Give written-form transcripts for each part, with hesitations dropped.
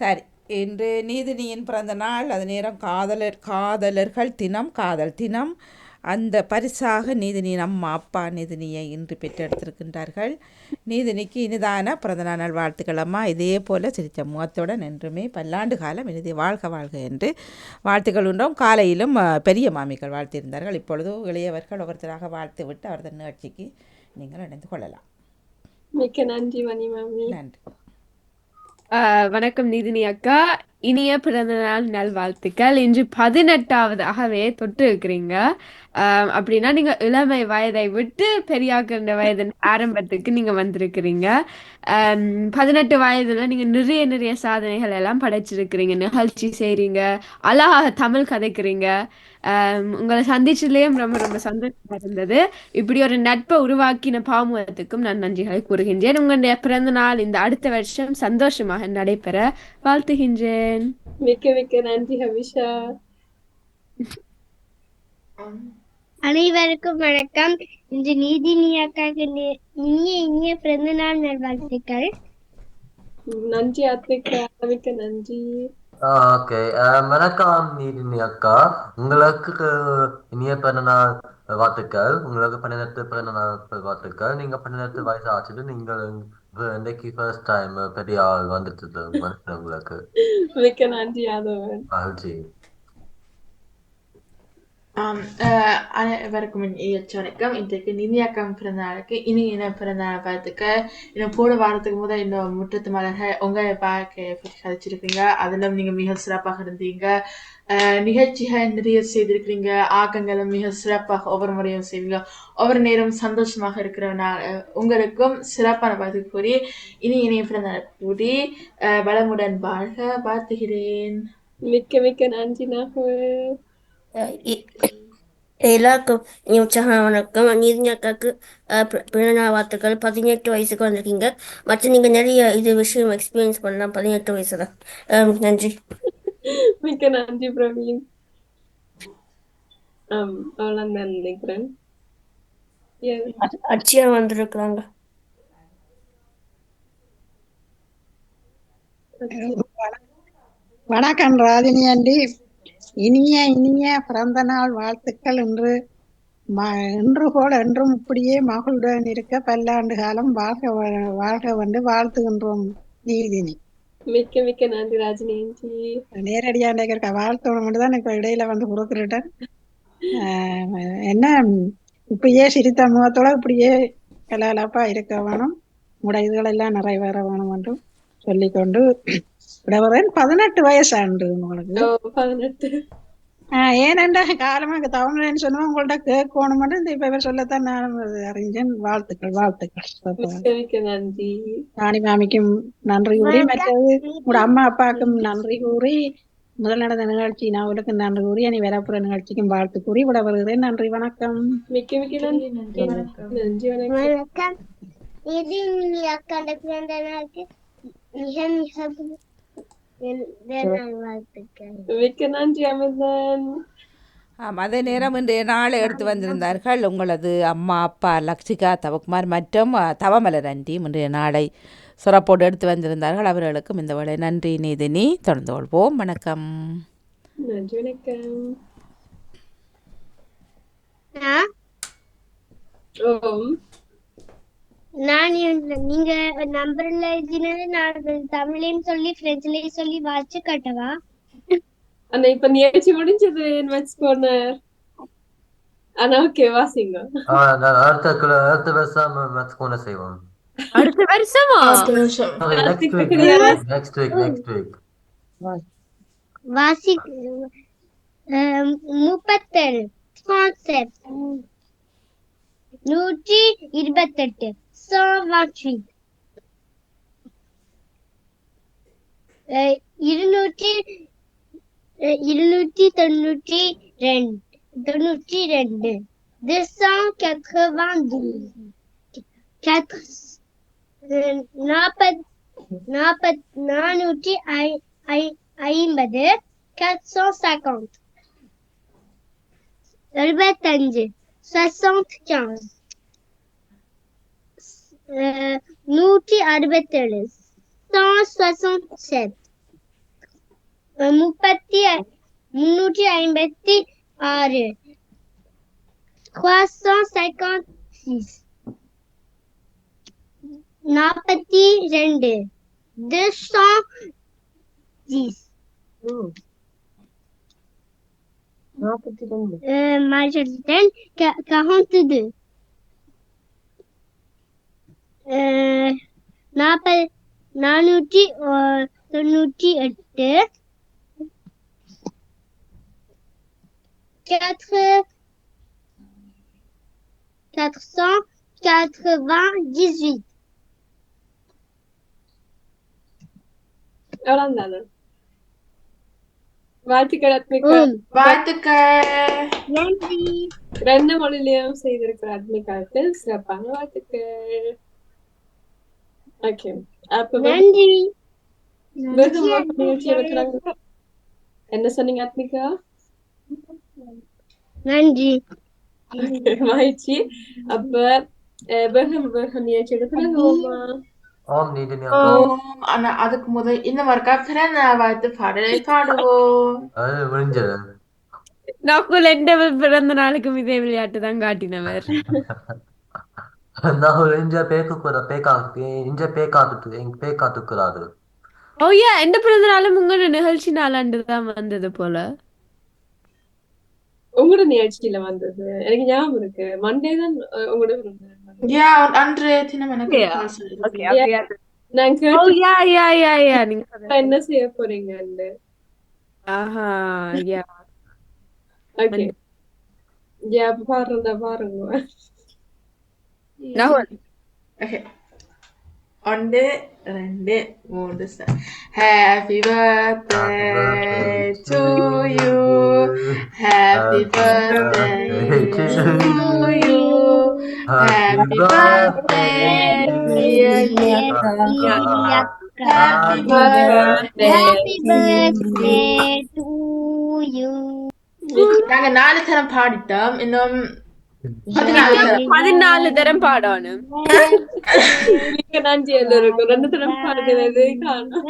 சரி, இன்று நீதினியின் பிறந்த நாள். அது நேரம் காதலர்கள் தினம், காதல் தினம். அந்த பரிசாக நீதினியின் அம்மா அப்பா நீதினியை இன்று பெற்றெடுத்திருக்கின்றார்கள். நீதினிக்கு இனிதான பிறந்த நாள் வாழ்த்துக்கள் அம்மா. இதே போல் சிரித்த முகத்துடன் என்றுமே பல்லாண்டு காலம் இனிதே வாழ்க வாழ்க என்று வாழ்த்துக்கள் உண்டோம். காலையிலும் பெரிய மாமிகள் வாழ்த்தியிருந்தார்கள். இப்பொழுது இளையவர்கள் ஒவ்வொருத்தராக வாழ்த்து விட்டு அவரது நிகழ்ச்சிக்கு நீங்கள் இணைந்து கொள்ளலாம். மிக்க நன்றி மணி மாமி. நன்றி. வணக்கம் நீதினி அக்கா, இனிய பிறந்தநாள் நல்வாழ்த்துக்கள். இன்று 18ஆவதாகவே தொட்டு இருக்கிறீங்க. அப்படின்னா நீங்க இளமை வயதை விட்டு பெரியாக்குற வயது ஆரம்பத்துக்கு நீங்க வந்திருக்கிறீங்க. 18 வயதுல நீங்க நிறைய நிறைய சாதனைகள் எல்லாம் படைச்சிருக்கிறீங்க. நிகழ்ச்சி செய்றீங்க, அழகாக தமிழ் கதைக்கிறீங்க. உங்களை சந்திச்சதுலேயும் ரொம்ப ரொம்ப சந்தோஷமா இருந்தது. இப்படி ஒரு நட்பை உருவாக்கின பாமுகத்துக்கும் நான் நன்றிகளை கூறுகின்றேன். உங்களுடைய பிறந்த நாள் இந்த அடுத்த வருஷம் சந்தோஷமாக நடைபெற வாழ்த்துகின்றேன். மிக்க மிக்க நன்றி ஹவிஷா. அனைவருக்கும் வணக்கம். இன்று நீதினி அக்காக்கு இனிய பிறந்த நாள் நல்வாழ்த்துக்கள். நன்றி அத்திகா, மிக்க நன்றி. ஓகே, வணக்கம் நீதினி அக்கா, உங்களுக்கு இனிய பிறந்தநாள் வாழ்த்துக்கள். உங்களுக்கு 18 பிறந்தநாள் வாழ்த்துக்கள். நீங்க 18 வயசு ஆச்சுட்டு நீங்கள் இன்னைக்கு ஃபர்ஸ்ட் டைம் பெரிய ஆள் வந்துட்டு உங்களுக்கு மிக்க நன்றி யாதவன். மகிழ்ச்சி. அனைவருக்கும் வணக்கம். இன்றைக்கு நிதியாக்கம் பிறந்த நாளுக்கு இன பிறந்த நாள் வாழ்த்துக்கள். இன்னும் போன வாரத்துக்கு முதல் இந்த முற்றத்து மலர்கள் உங்களை பார்க்க கதைச்சிருக்கீங்க. அதிலும் நீங்க மிக சிறப்பாக இருந்தீங்க. நிகழ்ச்சிகள் நிறைய செய்திருக்கிறீங்க. ஆக்கங்களும் மிக சிறப்பாக ஒவ்வொரு முறையும் செய்வீங்க. ஒவ்வொரு நேரம் சந்தோஷமாக இருக்கிற நாள் உங்களுக்கும் சிறப்பான வாழ்த்து கூறி இனிய பிறந்த நாள் கூறி வளமுடன் வாழ்க வாழ்த்துகிறேன். மிக்க மிக்க நன்றி நாகூர். எல்லாருக்கும் உற்சாக வணக்கம். நீதினி அக்காவுக்கு பிறந்தநாள் வாழ்த்துக்கள். 18 வயசுக்கு வந்திருக்கீங்க. மற்ற நீங்க நிறைய விஷயம் எக்ஸ்பீரியன்ஸ் பண்ணலாம் 18 வயசுல. நன்றி. மிக்க நன்றி பிரவீன். அவ்வளோ நான் நினைக்கிறேன். அச்சியா வந்திருக்கிறாங்க. வணக்கம் ராஜினி ஆண்டி. இனிய பிறந்த நாள் வாழ்த்துக்கள். இன்று போல என்றும் இப்படியே மகளுடன் இருக்க பல்லாண்டு காலம் வாழ்க வந்து வாழ்த்துகின்றோம் நீதினி. மிக்க மிக்க நன்றி ராஜினி. நேரடியாக இருக்க வாழ்த்தோட தான் இப்ப இடையில வந்து கொடுக்குறேன். என்ன இப்படியே சிரித்த முகத்தோட இப்படியே கலாலப்பா இருக்க வேணும், உடைய எல்லாம் நிறைவேற வேணும் என்றும் சொல்லிக்கொண்டு 18 வயசாண்டு உங்களுக்கு. 18. ஏனென்றா காலமாக தமிழ்னு சொன்னா உங்கள்ட்ட கேட்கணும் இந்த இப்ப சொல்லத்தான் நான் அறிஞ்சேன். வாழ்த்துக்கள். மிக்க நன்றி. ராணி மாமிக்கும் நன்றி கூறி, மற்றது உங்களோட அம்மா அப்பாவுக்கும் நன்றி கூறி, முதல் நடந்த நிகழ்ச்சி நாவலுக்கும் நன்றி கூறி, அனி வரப்புற நிகழ்ச்சிக்கும் வாழ்த்து கூறி விட வருகிறேன். நன்றி, வணக்கம். மிக்க மிக்க நன்றி. நன்றி, வணக்கம். நீதினி அக்காண்ட பிறந்த நாளுக்கு மிக மிக மிக்க நன்றி அமிர்தன். அதே நேரம் இன்றைய நாளை எடுத்து வந்திருந்தார்கள் உங்களது அம்மா அப்பா லக்ஷிகா தவக்குமார் மற்றும் தவமலர் ஆண்டி இன்றைய நாளை சிறப்போடு எடுத்து வந்திருந்தார்கள். அவர்களுக்கும் இந்த வேளை நன்றி. நீதினி தொடர்ந்து கொள்வோம். வணக்கம். நன்றி, வணக்கம். நான் நீங்க நம்பர்ல எழுதினது நான் தமிழையும் சொல்லி பிரெஞ்சுலயும் சொல்லி வாட்சி கட்டவா? அண்ணா இப்ப நிகழ்ச்சி முடிஞ்சது போனர். ஆனா ஓகே, வாசிங்க. அடுத்த வருஷம் மேட்ச் போன செய்வோம். அடுத்த வருஷமா? நெக்ஸ்ட் வீக் வாசி 37 128 128 292 450 75 75 167 167 356 356 42 210 Marjorie 42 498 498 எவ்வளவு வாழ்த்துக்கள் அத்மிகா. வாழ்த்துக்கள். நன்றி. 2 மொழியிலையும் செய்திருக்கிற அத்மிகாவுக்கு சிறப்பான வாழ்த்துக்கள். ஓகே, அப்ப நன்றி. நிகழ்ச்சியை வைக்கிறாங்க. என்ன சொன்னீங்க அத்மிகா? நன்றி. மகிழ்ச்சி. அப்ப வேகம் நிகழ்ச்சி எடுத்துருவோமா? ஓம் நீதினி அக்கா. ஆனா அதுக்கு முதல் இன்னும் ஒருக்கா பிறந்த வாழ்த்து பாடலை பாடுவோம். அது முடிஞ்சது. நகுல் எந்த பிறந்த நாளுக்கும் இதே விளையாட்டு தான் காட்டினவர். நகுல் இஞ்ச பேக்காத்துக்கிறாரு. ஓ யா, எந்த பிறந்த நாளும் உங்களோட நிகழ்ச்சி நாளாண்டு தான் வந்தது போல. உங்களோட நிகழ்ச்சியில வந்தது எனக்கு ஞாபகம் இருக்கு. மண்டே தான் உங்களோட அன்று தினம் எனக்கு என்ன செய்ய போறீங்க? பாருங்க பாருங்க. 1 2 3 Happy birthday to you. Happy birthday to you. Happy birthday dear Niyaka. Happy birthday to you. நாங்க 4 தரம் பாடிட்டோம். இன்னும் 14 தரம் பாடணும். நன்றி எல்லாருக்கும். 2 தரம் பாடுறது காணும்.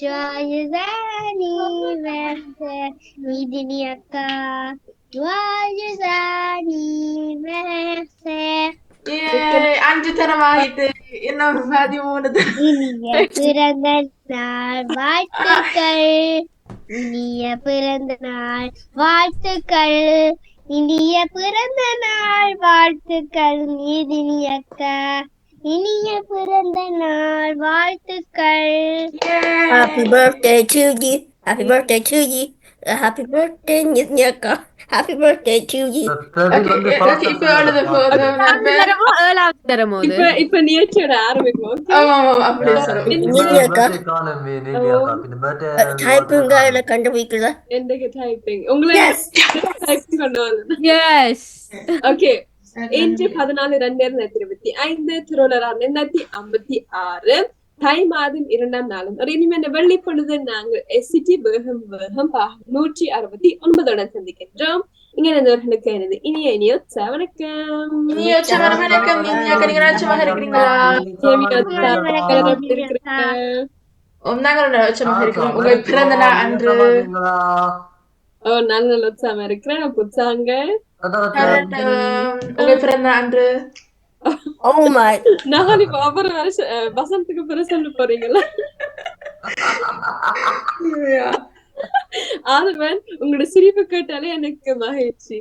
Joyeux anniversaire, Nidini Akka. Joyeux anniversaire. 5 தரம் ஆயிட்டு. இன்னும் 13 தரம். இனிய பிறந்த நாள் வாழ்த்துக்கள். இனிய பிறந்த நாள் வாழ்த்துக்கள். இனிய பிறந்த நாள் வாழ்த்துக்கள் நீதினி அக்கா. இனிய பிறந்த நாள் வாழ்த்துக்கள். Happy birthday to you. Happy birthday to you. Happy birthday Nithini அக்கா. Happy birthday to you. இப்ப நிகழ்ச்சியோட ஆரம்பிக்கும். கண்டுபிடிக்கிறதா இன்று 14/2/2025 திருவள்ளுவர் 256 தை மாதம் 2ஆம் நாளும் ஒரு இனிமையான வெள்ளி பொழுது நாங்கள் எஸ்சிடி வேகம் 169 சந்திக்கின்றோம். இங்க இருந்தவர்களுக்கு எனது இனிய வணக்கம். உங்கள் பிறந்த நாள் அன்று நல்ல உற்சாகமா இருக்கிறேன். புத்தாங்க உங்கள் பிறந்த நாள் அன்று நான் இப்ப அப்புறம் வசந்தத்துக்கு பிறகு சொல்ல போறீங்களா? ஆதவன் உங்களோட சிரிப்பு கேட்டாலே எனக்கு மகிழ்ச்சி.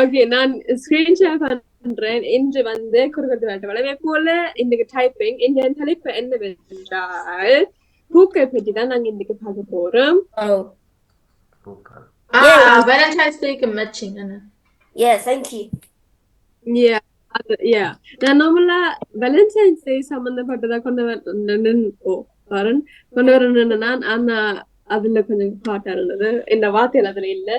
ஓகே, நான் ஸ்கிரீன் ஷேர் பண்றேன். இன்று வந்து குறுக்கத்து வேட்டை வளவே போல இன்னைக்கு டைப்பிங். இந்த தலைப்பு என்னவென்றால் பூக்கள் பற்றி தான் நாங்க இன்னைக்கு பார்க்க போறோம். Valentine's Day matching. Yes, thank you. நான் நார்மலா வேலண்டைன்ஸ் டே சம்பந்தப்பட்டதா கொண்டு வரணும்னு நான், ஆனா அதுல கொஞ்சம் பாட்டா இருந்தது. இந்த வார்த்தையில அதுல இல்ல.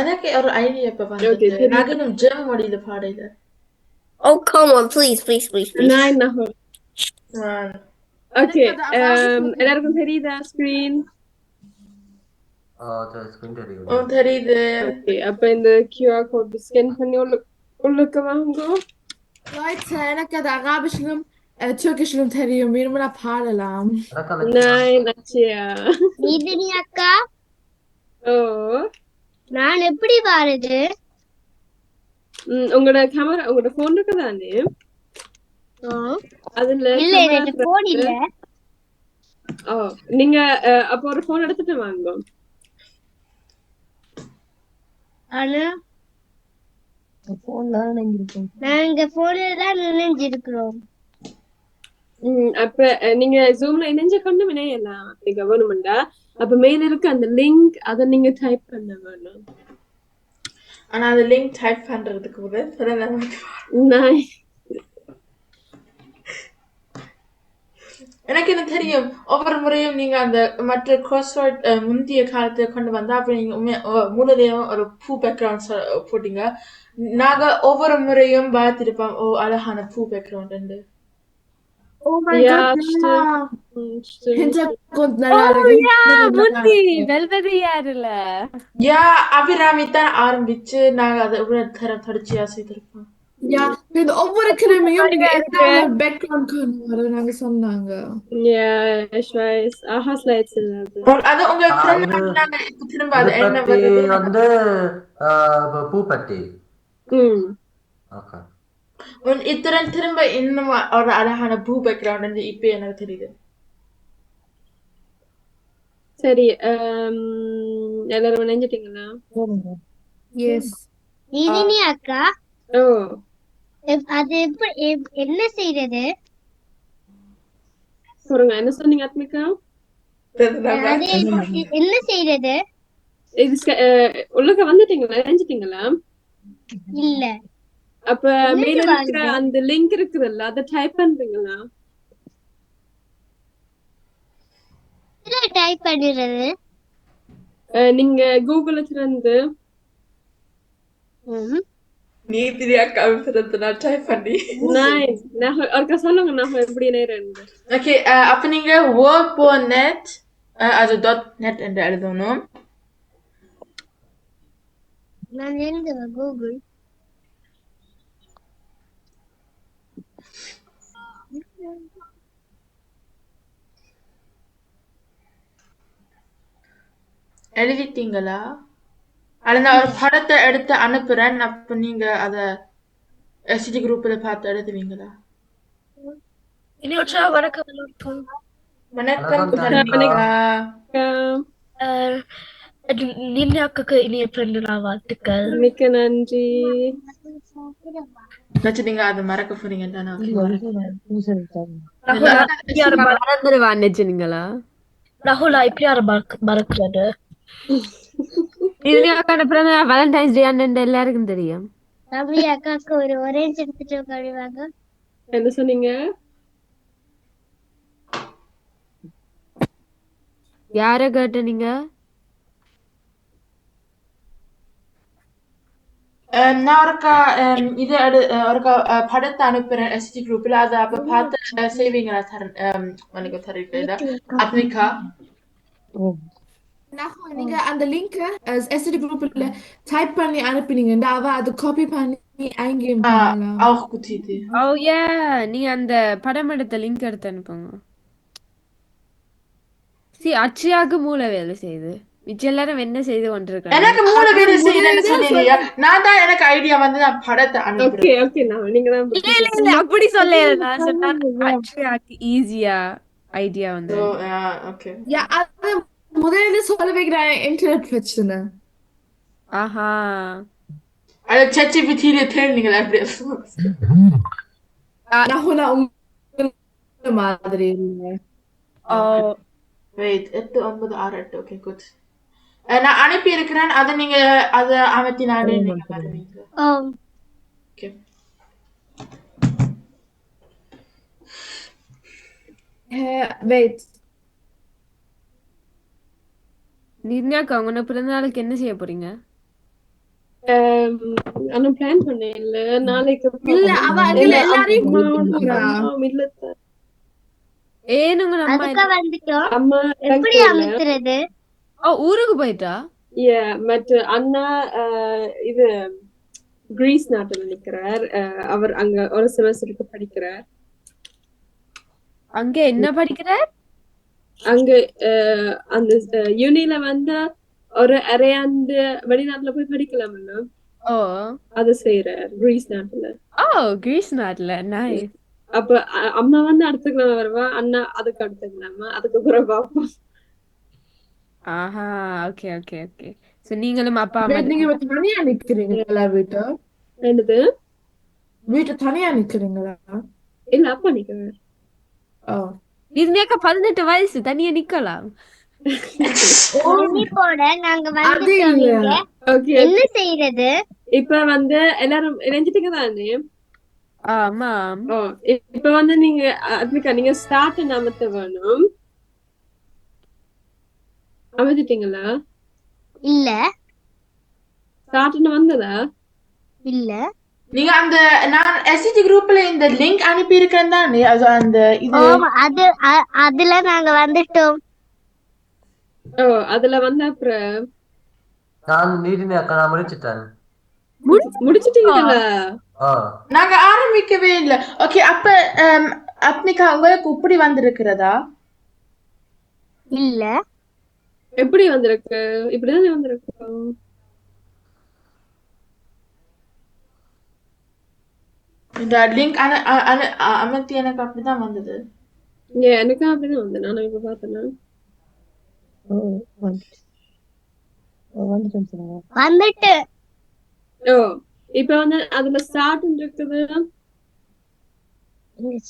எனக்கு ஒரு ஐடியா இப்ப வந்து நான் இன்னும் ஜெர்மன் மொழியில பாடல. Oh, come on, please. நான் என்ன ஓகே, எல்லாருக்கும் தெரியுதா ஸ்கிரீன்? தெரியுது. ஓகே, அப்ப இந்த QR கோட் ஸ்கேன் பண்ணி உள்ளுக்கு வாங்கோ. Leute, எனக்கு அது அரபிஷிலும் türkischலும் தெரியும். வேணும்னா பாடலாம். வணக்கம் அக்கா. Nein, Akshay. நீதினி அக்கா Oh. நான் எப்படி வாரது? உங்களோட கேமரா உங்களோட போன் இருக்குதானே? அதுல இல்ல camera எனக்கு போன் இல்ல. ஓ நீங்க அப்ப ஒரு போன் எடுத்துட்டு வாங்க. ஆனா நாங்க போன்ல தான் நினைஞ்சிருக்கிறோம். அப்ப நீங்க ஜூம்ல இணைஞ்ச கொண்டு இணையலாம் அப்படி கவர்மெண்டா. அப்ப மேல இருக்க அந்த லிங்க் அதை நீங்க டைப் பண்ண வேணும். ஆனா அந்த லிங்க் டைப் பண்றதுக்கு முதல் நான் எனக்கு என்ன தெரியும் ஒவ்வொரு முறையும் நீங்க அந்த மற்ற crossword முந்தைய காலத்துல கொண்டு வந்தா அப்ப நீங்க மூலதையும் ஒரு பூ பேக்ரவுண்ட் போட்டீங்க. நாங்க ஒவ்வொரு முறையும் பார்த்திருப்போம் ஓ அழகான பூ background. Oh my Ja, god, stimmt. Hintergrund நல்லா முந்தி வெல்வெதியாருல யா அபிராமி தான் ஆரம்பிச்சு நாங்க அதை இவ்வளவு தரம் தொடர்ச்சியா செய்திருப்போம். யா இந்த ஒவ்வொரு கிழமையும் நீங்க என்ன பேக்ரவுண்ட் கொண்டு வர நாங்க சொன்னாங்க. Ja, ich weiß. Hasla jetzt அது உங்க இது நாங்க திரும்ப அது இது என்ன பத்தி வருது வந்து பூப்பட்டி. ஓகே. இத்துடன் திரும்ப இன்னும் ஒரு அழகான பூ பேக்ரவுண்ட் இப்ப எனக்கு தெரியுது. சரி எல்லாரும் நினைஞ்சிட்டீங்களா? எஸ் நீதினி அக்கா ஓ அது என்ன செய்யறது? சொல்லுங்க என்ன சொன்னீங்க ஆத்மிகா? அது என்ன செய்யறது? இது உள்ளுக்க வந்துட்டீங்களா நினைஞ்சிட்டீங்களா? இல்ல அப்ப மேல இருக்கிற அந்த லிங்க் இருக்குதுல்ல அதை டைப் பண்றீங்களா? டைப் பண்ணிடுறது. நீங்க கூகுள்ல திறந்து நீதினி அக்கா டைப் பண்ணி நான் ஒருக்கா சொல்லுங்க நான் எப்படி நேரம். ஓகே அப்ப நீங்க work.net also .net என்று எழுதணும். நான் எழுதுவேன் கூகுள். எழுதிட்டீங்களா? அது நான் ஒரு படத்தை எடுத்து அனுப்புறேன். அப்ப நீங்க அத எஸ்டி குரூப்ல பார்த்து எழுதுவீங்களா? வணக்கம். வணக்கம் நீதினி அக்காக்கு இனிய பிறந்த நாள் வாழ்த்துக்கள். மிக்க நன்றி. நீங்க அதை மறக்க போறீங்க. மறந்துடுவான்னுச்சுங்களா? ராகுலா இப்படி யார மறக்கிறது? நீதினி அக்கான பிறந்த நாள் வேலண்டைன்ஸ் டே அண்ணன் எல்லாருக்கும் தெரியும். அப்படி அக்காக்கு ஒரு ஒரேஞ்ச் எடுத்துட்டு உட்காருவாங்க. என்ன சொன்னீங்க? யார கேட்ட நீங்க? நான் ஒருக்கா இது ஒருக்கா படத்தை அனுப்புறேன் எஸ்டி குரூப்ல. அதை அப்ப பார்த்து செய்வீங்களா? தரீங்களா ஆத்மிகா? நீங்க அந்த லிங்க் எஸ்டி குரூப்ல டைப் பண்ணி அனுப்பினீங்க அவ அது காப்பி பண்ணி eingeben பண்ணலாம். auch gute Idee. ஓ யா நீங்க அந்த படம் எடுத்த லிங்க் எடுத்து அனுப்புங்க. அச்சியாக்கு மூளை வேலை செய்யுது. மிச்ச எல்லாரும் என்ன செய்து கொண்டிருக்காங்க? எனக்கு மூளை வேலை செய்யுதுன்னு சொன்னீங்க. நான் தான் எனக்கு ஐடியா வந்து நான் படத்தை அனுப்புறேன். ஓகே ஓகே நீங்க தான் இல்ல அப்படி சொல்லல. நான் சொன்னேன் அச்சியாக்கு ஈஸியா ஐடியா வந்து. ஓகே யா அது முதல்ல சொல்ல வைக்கிறேன் இன்டர்நெட் பிரச்சனை. ஆஹா அது ChatGPT-ல தேடுனீங்களா எப்படி? நான் மாதிரி இல்லை. Wait 896 okay good. நான் அனுப்பி இருக்கிறேன். அதை நீங்க அதை அமைத்தினாலே நீங்க வருவீங்க. ஓகே வெயிட் நீதினியாக்கா உங்க பிறந்த நாளுக்கு என்ன செய்ய போறீங்க? நான் பிளான் பண்ணேன் இல்ல நாளைக்கு இல்ல அவ அங்கல எல்லாரையும் கூப்பிடுறா. இல்ல ஏனுங்க நம்ம அதுக்கு வந்துட்டோம். அம்மா எப்படி அமைக்கிறது? ஊருக்கு போயிட்டா? மற்ற அண்ணா இது கிரீஸ் நாட்டுல நிக்கிறார். அவர் அங்க ஒரு செமஸ்டருக்கு படிக்கிறார். அங்க என்ன படிக்கிறார்? அங்க அந்த யூனில வந்து ஒரு அரையாண்டு வெளிநாட்டுல போய் படிக்கலாம்ல, ஓ அது செய்யறார் கிரீஸ் நாட்டுல. ஓ கிரீஸ் நாட்டுல நைஸ். அப்ப அம்மா வந்து அடுத்த கிழமை வருவா, அண்ணா அதுக்கு அடுத்த கிழமை, அதுக்கப்புறம் பாப்போம். ஆஹா ஓகே ஓகே ஓகே. சோ நீங்களும் அப்பா அம்மா நீங்க இப்ப தனியா நிக்கிறீங்களா என்னது? வீட்டு தனியா நிக்கிறீங்களா? இல்ல அப்பா நிக்கிறார். நிர்ணயக்கா 18 வயசு தனியா நிக்கலாம். தண்ணி போட நாங்க அது வந்துட்டோம். இல்ல. இங்க ஓகே, என்ன செய்யறது? இப்ப வந்து எல்லாரும் இணைஞ்சிட்டீங்க தானே? ஆமா ஓ, இப்ப வந்து நீங்க அத்விகா நீங்க ஸ்டார்ட் அமர்த்த வேணும். அமைச்சிட்டீங்களா? இல்ல ஸ்டார்ட் வந்ததா? இல்ல நீங்க அந்த நான் எஸ்சிடி குரூப்ல இந்த லிங்க் அனுப்பி இருக்கேன் தானே, அது அந்த இது அது அதுல நாங்க வந்துட்டோம். ஓ, அதுல வந்து அப்புறம் நான் நீதினி அக்கா நான் முடிச்சிட்டேன். முடிச்சிட்டீங்களா? நாங்க ஆரம்பிக்கவே இல்ல. ஓகே, அப்ப அப்னிகா உங்களுக்கு இப்படி வந்திருக்கிறதா? இல்ல எப்படி வந்திருக்கு? இப்படிதானே வந்திருக்கு. இந்த லிங்க் அமர்த்தி எனக்கு அப்படிதான் வந்தது. எனக்கு அப்படிதான் வந்து நானும் இப்ப பார்த்தேன்னா வந்துட்டு ஓ, இப்ப வந்து அதுல ஸ்டார்ட் இருக்குது.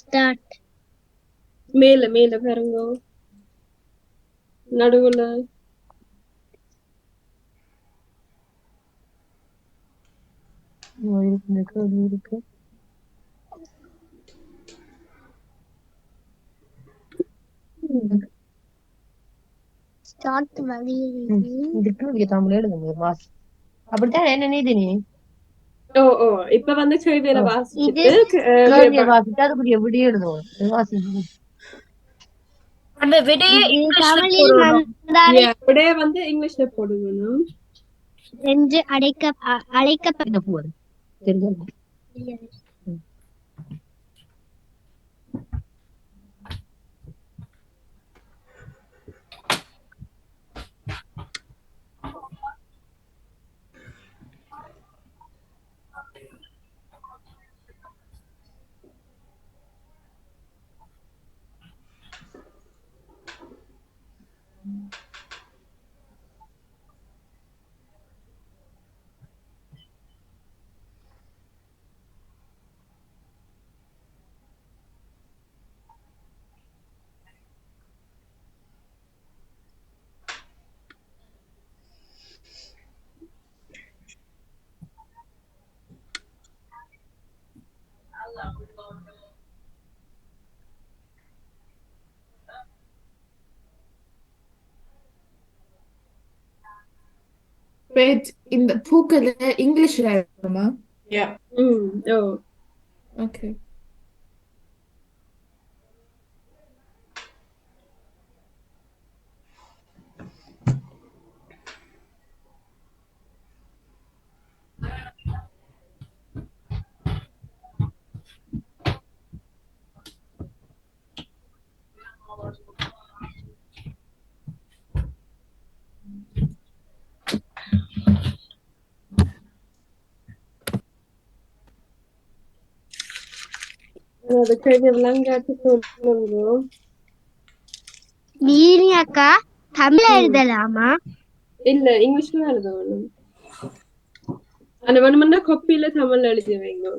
ஸ்டார்ட் மேல மேல பாருங்க, நடுவுல இருக்கு. ஸ்டார்ட் வழி அப்படித்தான் என்ன நீதினி ஓ ஓ இப்ப வந்து கேள்வியில வாசிச்சுட்டு விடிய எழுதுவோம். அந்த விடையை தமிழில் வந்தாரை அப்படியே வந்து இங்கிலீஷ்ல போடுவேணும் என்று அழைக்கப்பட்ட இந்த பூக்கள் இங்கிலீஷ்ல இருக்குமா? ஓ ஓகே. அது கேள்வி விளங்காட்டு சொல்லுங்க. நீனி அக்கா தமிழ் எழுதலாமா? இல்ல இங்கிலீஷ்ல எழுத வேணும். அந்த வேணும்னா கொப்பியில தமிழ்ல எழுதி வைங்க.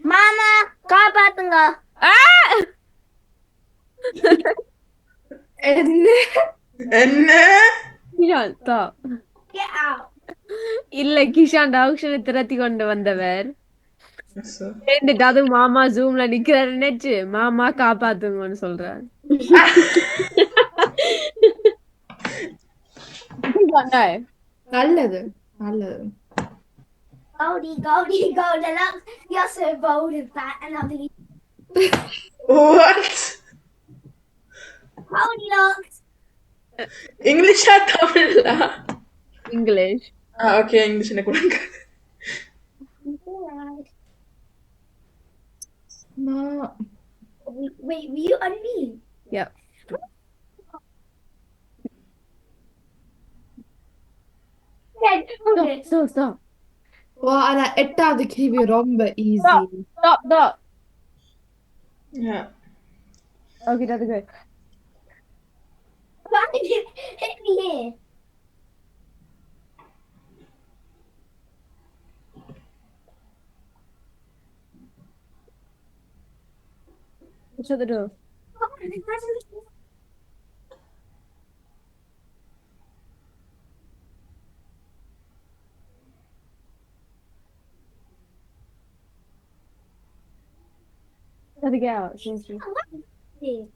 மாமா காப்பாத்துங்க. என்ன Stop. இல்ல கிஷான் ஆக்ஷனை திரட்டி கொண்டு வந்தவர் So. சேர்ந்துட்டு அது மாமா ஜூம்ல நிக்கிறாரு நினைச்சு மாமா காப்பாத்துங்கன்னு சொல்றாரு நல்லது நல்லது Gaudi, Gaudi, Gaudelang. Jag ser Gaudi fan av det. What? Gaudi långt. இங்கிலீஷா Tamizha English okay English என்ன கொடுங்க Wait, you and me. Yep. Okay. Stop. ஆனா எட்டாவது கேள்வி ரொம்ப easy Stop. Yeah. Okay, that's good. Why did you hit me here? Shut the door. Let it get out. Hey.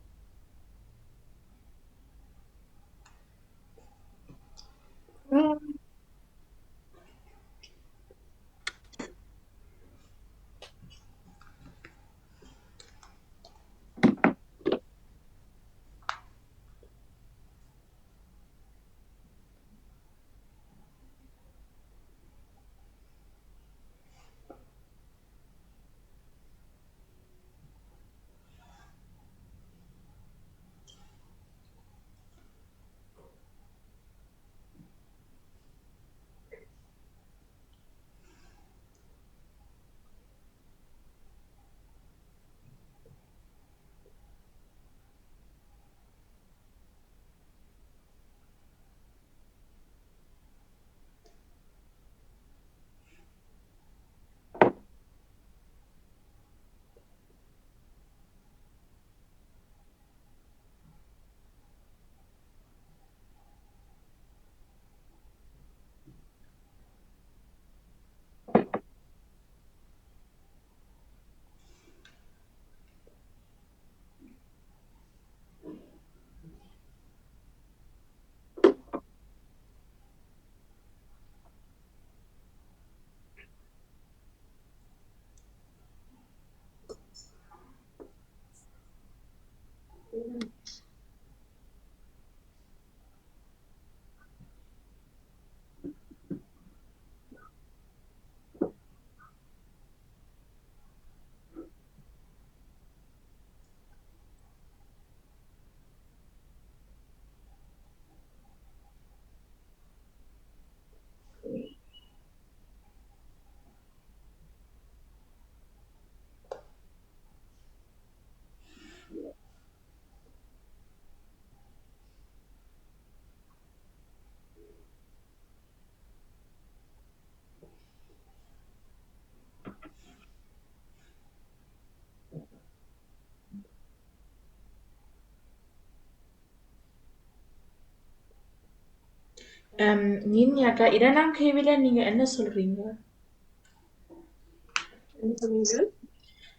நீனியாக்கா இரண்டாம் கேள்வியில நீங்க என்ன சொல்றீங்க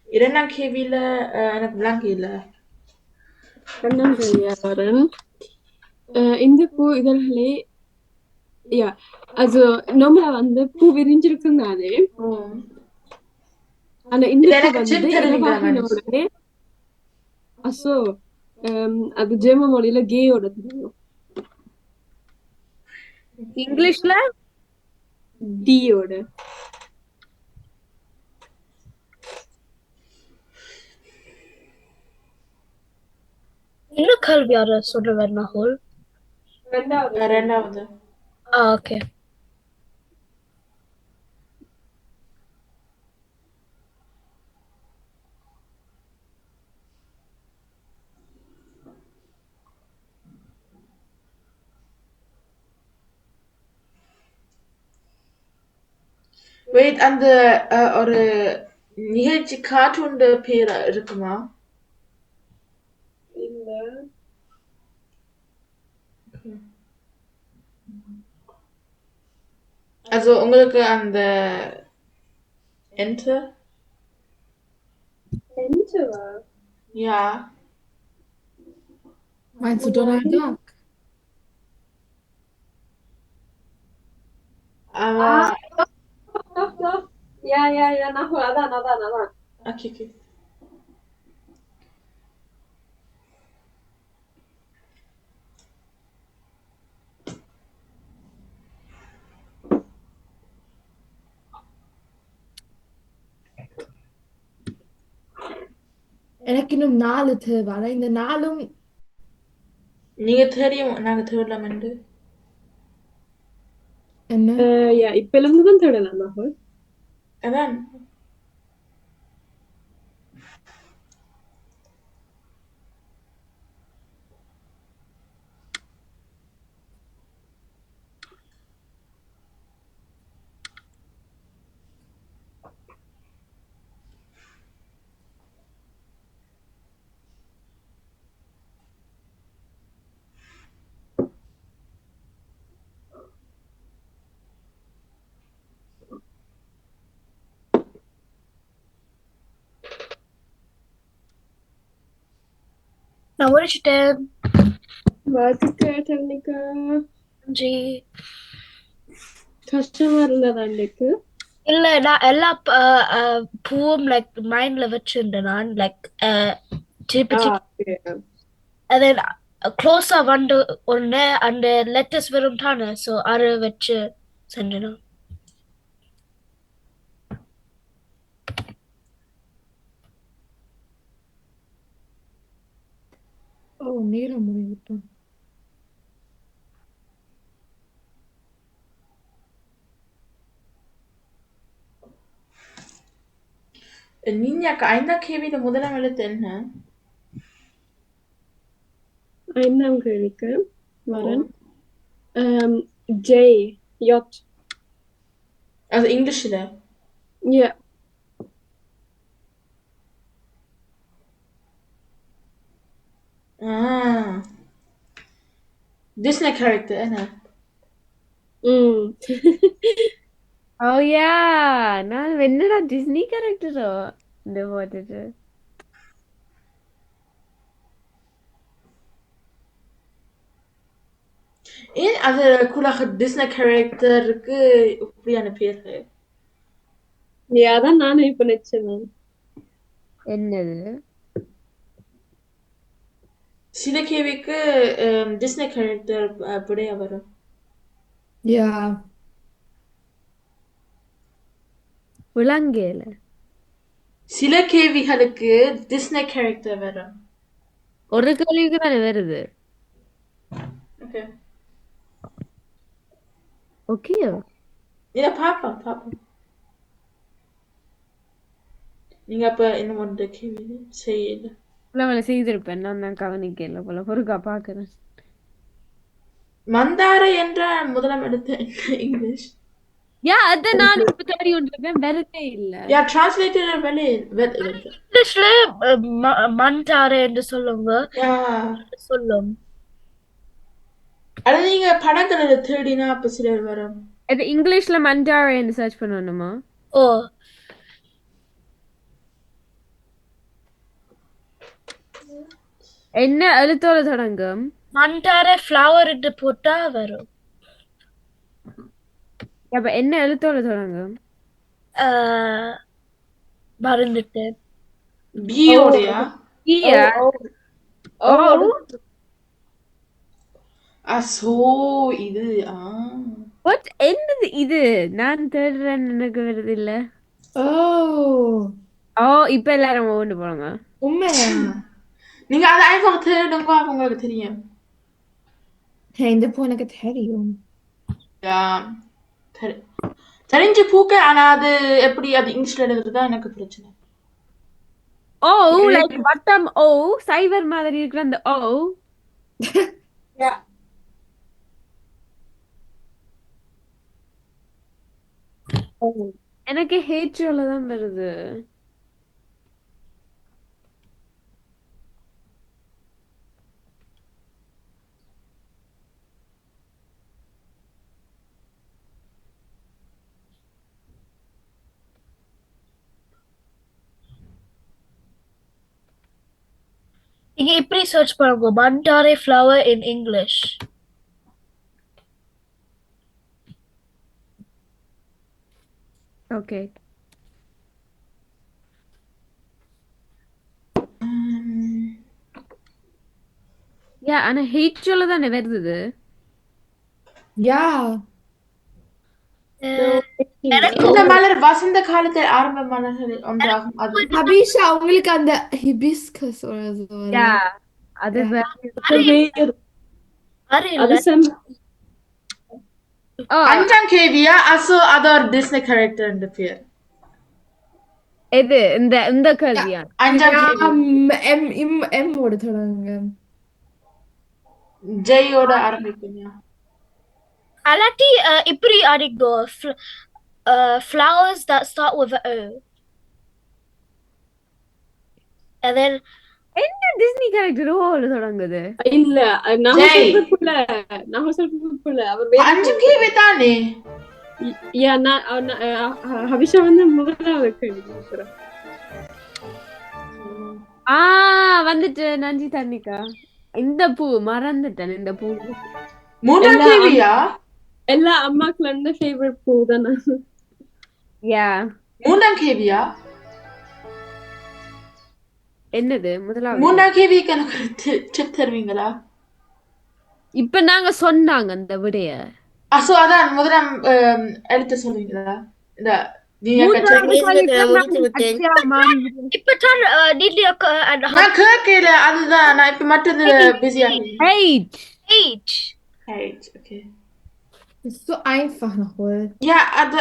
இரண்டாம் கேள்வியில எனக்கு விளங்க இல்ல கண்ணன் கல்யாணம் இந்த பூ இதழ்களே யா also normala வந்து பூ விரிஞ்சிருக்கும் தானே ஆனா இந்த பூ எனக்கு வந்து சின்ன இலவாகினோட அசோ அது ஜெர்மன் மொழியில கேயோட தெரியும் இங்கிலீஷ்ல டியோட இன்னும் கல்வி யார சொல்ற வேணாஹோல் ரெண்டாவது ஓகே வெயிட் அந்த ஒரு நிகழ்ச்சி கார்ட்டூன் பேர் இருக்குமா Also உங்களுக்கு அந்த Ente? Entewa. Ja. Meinst du Donald Duck? Aber Doch. Ja, nachher, adan. okay. எனக்கு இன்னும் 4 தேவை. ஆனா இந்த 4ம் நீங்க தெரியும் நாங்க தேடலாமெண்டு. என்ன? Ja, இப்ப இருந்து தான் தேடலாம் nachher. அதான் நான் முடிச்சிட்டேன். வாழ்த்துக்கள் டர்னிகா. நன்றி. கஷ்டமா இருந்ததா இன்னைக்கு? இல்ல நான் எல்லா பூவும் லைக் மைண்ட்ல வச்சிருந்தேன் நான் லைக் திருப்பி okay. அது க்ளோஸா வந்து ஒன்று அந்த லெட்டர்ஸ் வரும் தானே ஸோ அதை வச்சு செஞ்சேன். ஓ நேரம் முடிவிட்டோம். நீங்க ஐந்தா கேள்வியில முதலாம் எழுத்து என்ன? ஐந்தாம் கேள்விக்கு வரேன். J. Also இங்கிலீஷ்ல. Ja. Disney character என்ன? ஓ யா நான் என்னடா டிஸ்னி கேரக்டரோ இந்த போட்டுட்டு ஏன் அது கூடாக டிஸ்னி கேரக்டருக்கு இப்படியான பேரு? Ja, அதான் நானும் இப்ப நினைச்சேன். என்னது சில கேள்விக்கு டிஸ்னி கேரக்டர் அப்படியே வரும். யா விலங்கேல சில கேள்விகளுக்கு டிஸ்னி கேரக்டர் வரும். ஒரு கேள்விக்கு தானே வருது. ஓகே ஓகே இத பாப்போம். நீங்க அப்ப இன்னும் ஒன்று கேள்வி செய்யல. இல்ல செய்திருப்பேன் நான் தான் கவனிக்கல போல பொறுக்கா பாக்குறேன். மந்தாரை என்ற முதலாம் எழுத்து இங்கிலீஷ். யா அத நான் இப்ப தேடி கொண்டிருப்பேன் வரதே இல்ல. யா டிரான்ஸ்லேட்டர் இங்கிலீஷ்ல மண்டாரே என்று சொல்லுங்க. சொல்லும் அது நீங்க படங்களை தேடினா அப்ப சிலர் வரும். அது இங்கிலீஷ்ல மண்டாரேன்னு சர்ச் பண்ணணுமா? ஓ என்ன எழுத்தோட தொடங்கும்? மண்டாரே ஃப்ளவர் என்று போட்டா வரும். அப்ப என்ன எழுத்தோட தொடங்கும்? மறந்துட்டேன். பியோடயா? பியா? ஓ அசோ இது வாட் என்னது இது? நான் தேடுறேன் எனக்கு வருது இல்ல. ஓ ஓ இப்ப எல்லாரும் ஒவ்வொன்று போறாங்க. உண்மையா? நீங்க அதை einfach தேடுங்க உங்களுக்கு தெரியும். இந்த பூ எனக்கு தெரியும். தெரிஞ்ச பூக்க ஆனா அது எப்படி அது இங்கிலீஷ்ல எழுதுறதுதான் எனக்கு பிரச்சனை. ஓ லைக் வட்டம் ஓ சைவர் மாதிரி இருக்கிற அந்த ஓ. எனக்கு ஹேட்ரோல தான் வருது. இப்படி சர்ச் பண்ணுங்க மண்டாரே flower in English. ஓகே. யா ஆனா ஹீட் சொல்ல தானே வருது. Yeah. இந்த மலர் வசந்த காலத்தில் ஆரம்ப மலர்களில் ஒன்றாகும். அது Habisha, உங்களுக்கு அந்த hibiscus யா அது அது செம் அஞ்சாம் கேவியா அசோ அது ஒரு டிஸ்னி கேரக்டர் என்று பேர். எது இந்த கேள்வியா? அஞ்சாம் கேவி M ஓட தொடங்குங்க. ஜெயோட ஆரம்பிக்குங்க. அல்லாட்டி இப்படி அடிங்கோ flowers that start with a O. And then என்ன டிஸ்னி கேரக்டர் ஓட தொடங்குது? இல்ல நான் சொல்றதுக்குள்ள அவர் அஞ்சாம் கேவி தானே. யா நான் ஹபிஷா வந்து முதலாவது கேள்வி. வந்துட்டு நன்றி தன்னிகா. இந்த பூ மறந்துட்டேன். இந்த பூ மூணாம் கேவியா? எல்லா அம்மாக்குள்ள இருந்து ஃபேவரட் பூ தானே. யா மூணாம் கேவியா? என்னது முதலாவது? மூணாம் கேவிக்கு எனக்கு டிப் தருவீங்களா? இப்ப நாங்க சொன்னாங்க அந்த விடைய. அசோ அதான் முதலாம் எழுத்து சொல்லுவீங்களா? இந்த நான் கேட்கல. அதுதான் நான் இப்ப மற்றது பிஸியா. Okay. Ist so einfach noch wohl. யா அது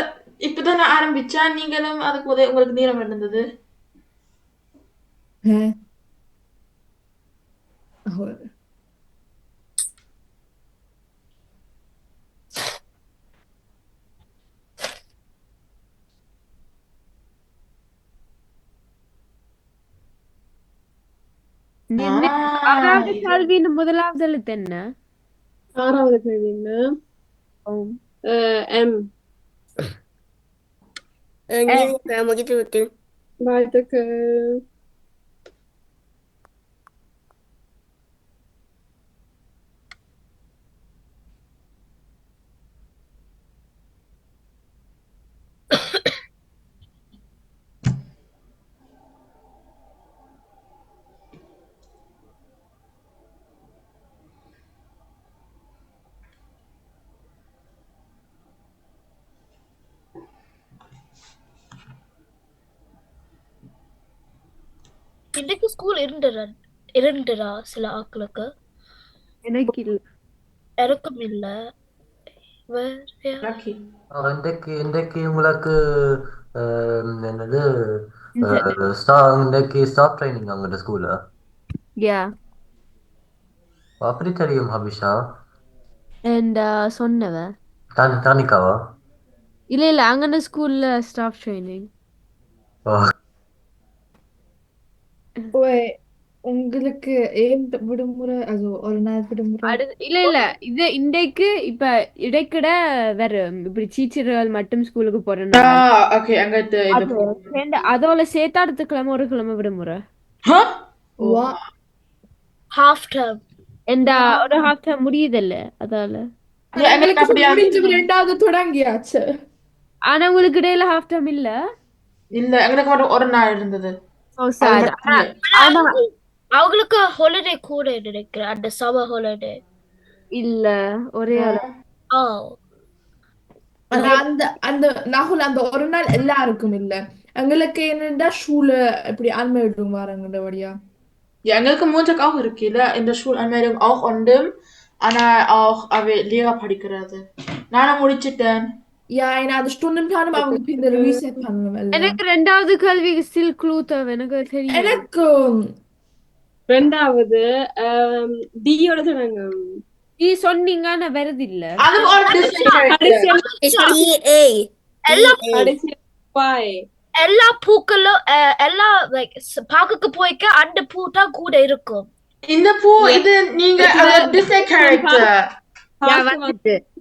இப்பதான் நான் ஆரம்பிச்சா நீங்களும் அதுக்கு உங்களுக்கு நேரம் இருந்தது. Hä? Oh. ஆறாவது கேள்வியின் முதலாவது எழுத்து என்ன? ஆறாவது கேள்வி என்ன? எம். முடித்து விட்டேன். வாழ்த்துக்கள். இன்னைக்கு ஸ்கூல் இருந்துடா சில ஆட்களுக்கு. எனக்கு இல்ல. எனக்கும் இல்ல. இன்றைக்கு உங்களுக்கு என்னது இன்றைக்கு ஸ்டாஃப் ட்ரைனிங் அவங்கள்ட்ட ஸ்கூல்ல? யா அப்படி தெரியும் ஹபிஷா? சொன்னவ தானிகாவா? இல்ல அங்கன ஸ்கூல்ல ஸ்டாஃப் ட்ரைனிங். உங்களுக்கு ஏன் விடுமுறை? அது ஒரு நாள் விடுமுறை? இல்ல இது இன்றைக்கு இப்ப இடைக்கிட வரும். இப்படி டீச்சர்கள் மட்டும் ஸ்கூலுக்கு போறேன்னா அதோட சேர்த்து அடுத்த கிழமை ஒரு கிழமை விடுமுறை. ஹாஃப் டர்ம் ஒரு ஹாஃப் டர்ம் முடியுதில்ல அதால. ரெண்டாவது தொடங்கியாச்சு. ஆனா உங்களுக்கு இடையில ஹாஃப் டர்ம் இல்ல. எங்களுக்கு ஒரு நாள் இருந்தது. அவங்களுக்கு ஹாலிடே கூட நினைக்கிறேன். அந்த சம்மர் ஹாலிடே இல்ல ஒரே அந்த நாகுல் அந்த ஒரு நாள் எல்லாருக்கும் இல்ல. எங்களுக்கு என்னடா ஷூல இப்படி Anmeldung வாரங்கடவடியா. Ja, எங்களுக்கு Montag auch இருக்குல்ல. இந்த Schulanmeldung auch உண்டு. ஆனா auch Lehrer படிக்கிறது. நானும் முடிச்சிட்டேன். Ja, அது Stundenplan அவங்க பின்ன ரீசெட் பண்ணனும். எனக்கு ரெண்டாவது கேள்வி ஸ்டில் க்ளூ தேவை. எனக்கு தெரியும். எனக்கு ரெண்டாவது டியோட சொன்னாங்க. டி சொன்னீங்க நான் வரது இல்ல. அது ஒரு எல்லா பூக்களும் எல்லா லைக் பாக்குக்கு போய்க்க அந்த பூ தான் கூட இருக்கும். இந்த பூ இது நீங்க டிஸ்னி கேரக்டர்.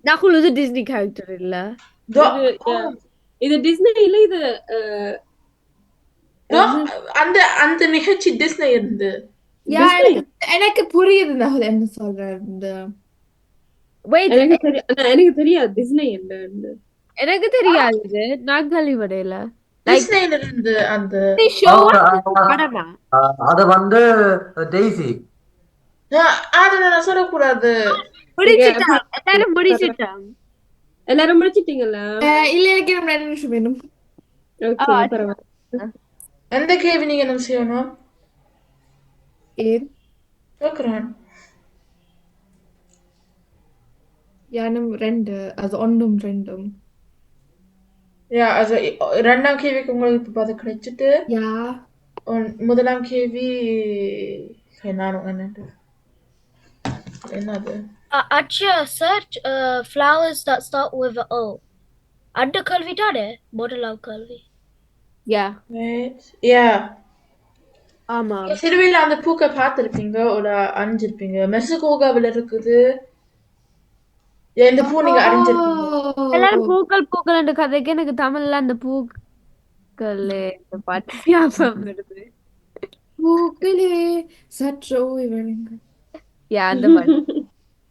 நாகுல் இது டிஸ்னி கேரக்டர் இல்ல. இது டிஸ்னி இல்ல. இது அந்த நிகழ்ச்சி டிஸ்னி இருந்து யா எனக்கு புரியுது நகுல் என்ன சொல்ற. வெயிட், எனக்கு தெரியாது டிஸ்னி என்ன. எனக்கு தெரியாது இது. நான் கேள்விப்படையில. டிஸ்னேல இருந்து அந்த படமா? அது வந்து டெய்ஸி. அதை நான் சொல்லக்கூடாது. முடிச்சிட்டான், எல்லாரும் முடிச்சிட்டான். எல்லாரும் முடிச்சிட்டீங்களா? இல்ல எனக்கு நம்ம 2 நிமிஷம் வேணும். ஓகே பரவாயில்ல. எந்த கேள்வி நீங்க என்ன செய்யணும்? ஏன் கேக்குறேன். யானும் 2 அது 1ம் 2ம். யா also இரண்டாம் கேள்விக்கு உங்களுக்கு இப்ப பதில் கிடைச்சிட்டு யா முதலாம் கேள்வி நானும் என்னது Acha, search flowers that start with a O. Adda kalvi tade, model kalvi. யா யா ஆமா. சிறுவையில் அந்த பூக்கை பார்த்திருப்பீங்க ஒரு அறிஞ்சிருப்பீங்க. மெக்சிகோவில் இருக்குது. இந்த பூ நீங்க அறிஞ்சிருப்பீங்க. எல்லாரும் பூக்கள் பூக்கள் கதைக்கு எனக்கு தமிழ்ல அந்த பூக்கள் பாட்டு ஞாபகம் வருது. பூக்களே சற்று ஓய்வெழுங்க. யா அந்த பாட்டு.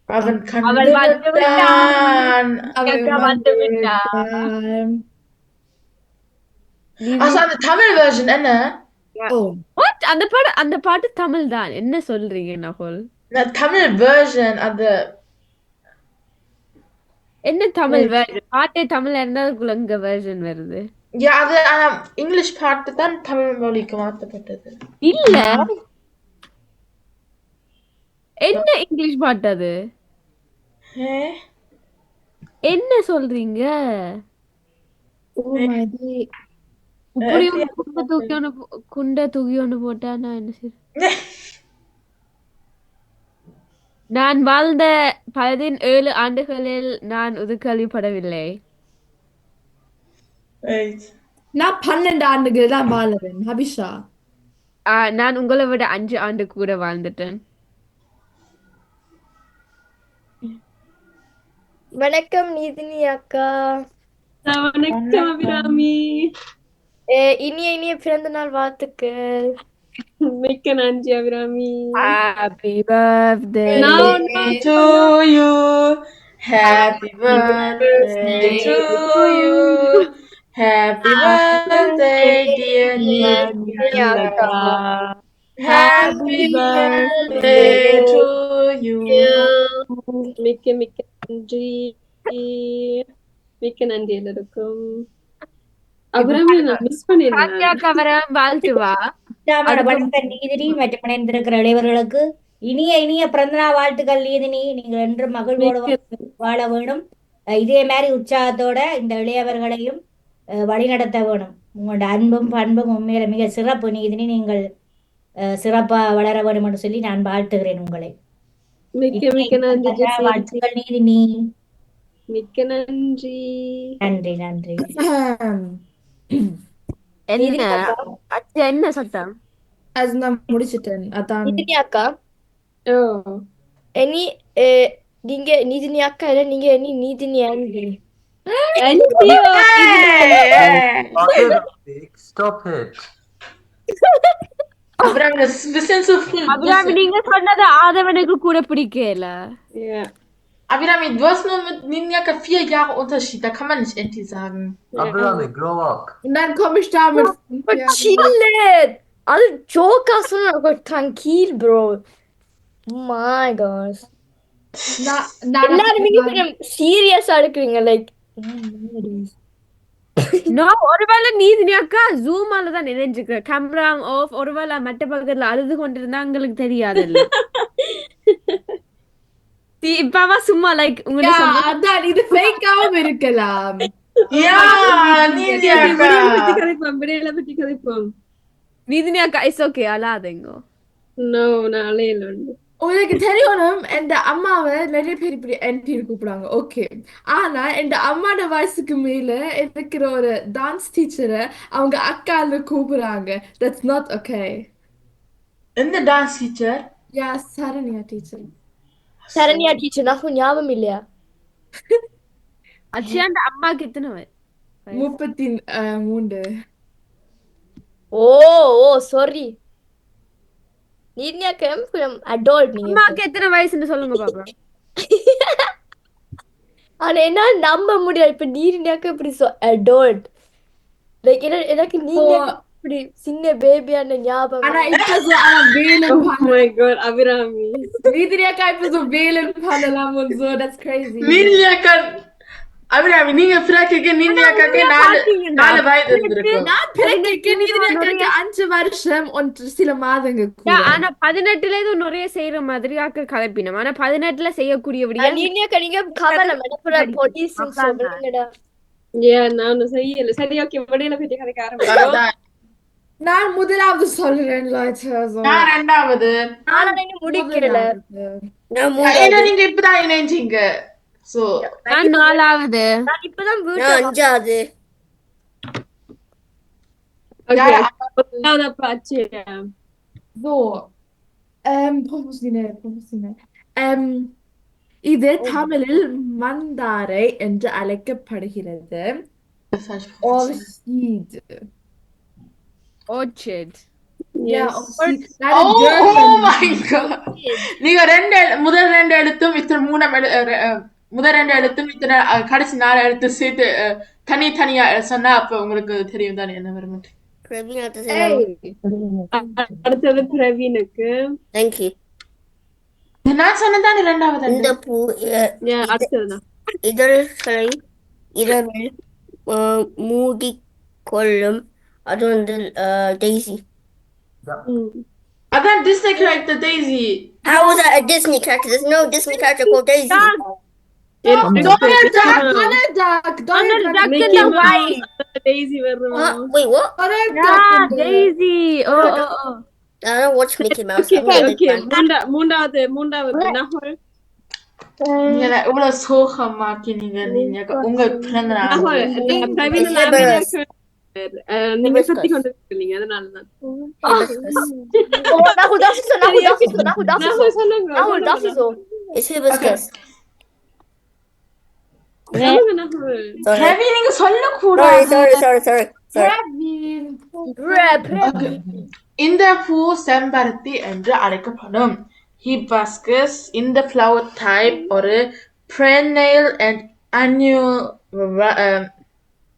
அவன் அவள் வந்து விட்டான். கண்டு வந்து விட்டான். அந்த தமிழ் வெர்ஷன் என்ன? What? அந்த பாட்டு தமிழ் தான். என்ன சொல்றீங்க நகுல்? தமிழ் வெர்ஷன் அது என்ன தமிழ் வெர்ஷன்? பாட்டே தமிழ்ல இருந்தா குலங்க வெர்ஷன் வருது. யா அது இங்கிலீஷ் பாட்டு தான் தமிழ் மொழிக்கு மாற்றப்பட்டது. இல்ல, என்ன இங்கிலீஷ் பாட்டு அது? என்ன சொல்றீங்க? இப்படி குண்டை தூக்கி ஒண்ணு போட்டா நான் என்ன செய்ய? நான் வாழ்ந்த 17 ஆண்டுகளில் நான் உதுக்கழிப்படவில்லை. நான் 12 ஆண்டுகள் தான் வாழறேன் ஹபிஷா. நான் உங்களை விட 5 ஆண்டு கூட வாழ்ந்துட்டேன். வணக்கம் நீதினி அக்கா. வணக்கம் அபிராமி. இனிய பிறந்த நாள் வாழ்த்துக்கள். மிக்க நன்றி Abirami. Happy birthday to you. Happy birthday to you. Happy birthday dear Nidiyaka. Happy birthday to you. மிக்க நன்றி. மிக்க நன்றி எல்லாருக்கும். அபிராமி நான் மிஸ் பண்ணிருந்தேன். வாழ்த்துவா. வணக்கம் நீதினி மற்றும் இணைந்திருக்கிற இளைவர்களுக்கு இனிய பிறந்தநாள் வாழ்த்துக்கள். நீதினி, நீங்கள் என்று மகிழ்வோடு வாழ வேணும். இதே மாதிரி உற்சாகத்தோட இந்த இளையவர்களையும் வழிநடத்த வேணும். உங்களோட அன்பும் பண்பும் உண்மையில மிக சிறப்பு நீதினி. நீங்கள் சிறப்பா வளர வேண்டும் என்று சொல்லி நான் வாழ்த்துகிறேன் உங்களை. மிக்க நன்றி. வாழ்த்துக்கள் நீதினி. மிக்க நன்றி. நன்றி நன்றி. என்ன சத்தம்? அது நான் முடிச்சிட்டேன். அதான் நீதினி அக்கா. நீங்க நீதினி அக்கா இல்ல, நீங்க Nithini aunty. Stop it. Abirami, நீங்க சொன்னது ஆதவனுக்கு கூட பிடிக்கல. Abirami, du hast nur mit Ninjaka 4 Jahre Unterschied, da kann man nicht Enti sagen. Abirami, grow up. Und dann komme ich damit. Chill. Also Joker so tranquil, bro. Oh my gosh. எல்லாரும் கொஞ்சம் சீரியஸா எடுக்கிறீங்க like. ஒருவேளை நீதினி அக்கா ஜூமால தான் நினைஞ்சுக்கிறேன். Camera off. ஒருவேளை மற்ற பக்கத்துல அழுது கொண்டிருந்தா உங்களுக்கு தெரியாது. இப்பவா சும்மா லைக் அதான் இது ஃபேக்காவும் இருக்கலாம். நீதினி அக்கா இஸ் ஓகே, அழாதீங்க. நோ நான் அலையல. உங்களுக்கு தெரியணும், என் அம்மாவை நிறைய பேர் இப்படி ஆன்டின்னு கூப்பிடுவாங்க. ஓகே, ஆனா என் அம்மாவோட வயசுக்கு மேல இருக்கிற ஒரு டான்ஸ் டீச்சரை அவங்க அக்கான்னு கூப்பிடுறாங்க. That's not okay. எந்த டான்ஸ் டீச்சர்? யா, சரண்யா டீச்சர். சரண்யா டீச்சர் నాకు ஞாபகம் இல்லையா? அச்சியாண்ட அம்மாக்கு எத்தனை வயசு? 33. ஓ சாரி. நீர்னியாக்கம் from adult நீங்க இப்போ. அம்மாக்கு எத்தனை வயசுன்னு சொல்லுங்க பாப்பா. ஆனா என்னால நம்ப முடியாது இப்ப நீர்னியாக்கம் இப்படி adult. லைக் எனக்கு நீர்னியாக்கம் இப்படி சின்ன பேபியான ஞாபகம். ஆனா இப்ப Velan Oh my god, Abhirami. நீதிரியாக்கா இப்ப வேலன் பண்ணலாம் und so, that's crazy. நீதிரியாக்கா Abirami நீங்க பிறகு நீதிரியாக்காக்கு 4 வயது இருந்திருக்கும். நான் பிறகு நீதிரியாக்காக்கு 5 வருஷம் und சில மாதங்கள் கூட. ஆனா 18ல ஏதோ நிறைய செய்யற மாதிரி ஆக்க கலப்பினம். ஆனா 18ல செய்யக்கூடியபடியா நீர்னியாக்கம் நீங்க கவலை மனப்புற போலீஸ் சொல்லுங்கடா. Yeah, நானும் செய்யல. சரி ஓகே வடையில பத்தி கதைக்க ஆரம்பிச்சோம். நான் முதலாவது சொல்றேன் Leute. So. நான் ரெண்டாவது. நான் இன்னும் முடிக்கல. ஏன்னா நீங்க இப்பதான் இணைஞ்சீங்க. So நான் 4வது. நான் இப்பதான் நான் 5வது. Okay. Now pace. So. Professionell. இது தமிழில் மந்தாரை என்று அழைக்கப்படுகிறது. Orchid. Orchid. Yeah, Yes. Oh my god. நீங்க முதல் 2 எழுத்தும் இத்தனை முதல் 2 எழுத்தும் இத்தனை கடைசி 4 எழுத்து சேர்த்து தனியா சொன்னா அப்ப உங்களுக்கு தெரியும் தானே என்ன வரும். அடுத்தது பிரவீனுக்கு. Thank you. நான் சொன்னதானே ரெண்டாவது. இந்த பூ அடுத்ததுதான் இதழ்களை இரவில் மூடிக்கொள்ளும். அது வந்து டெய்ஸி. அதான் Disney character Daisy. How was that a Disney character? There's no Disney character called Daisy. Donald Duck. Donald Duck in the white. Daisy வரும். Wait, what? Daisy. Oh. I don't watch Mickey Mouse. Okay. மூன்றாவது நஹோல். நீங்க இவ்வளவு சோகமாக்கினீங்க நீங்க உங்க பிறந்த நாள். நஹோல் பிரவீன் நீங்க சுத்தி கொண்டு இருக்கீங்க அதனாலதான். It's hibiscus. பிரவீன் நீங்க சொல்லக்கூடாது. Sorry. இந்த பூ செம்பருத்தி என்று அழைக்கப்படும். Hibiscus in the flower type ஒரு perennial and annual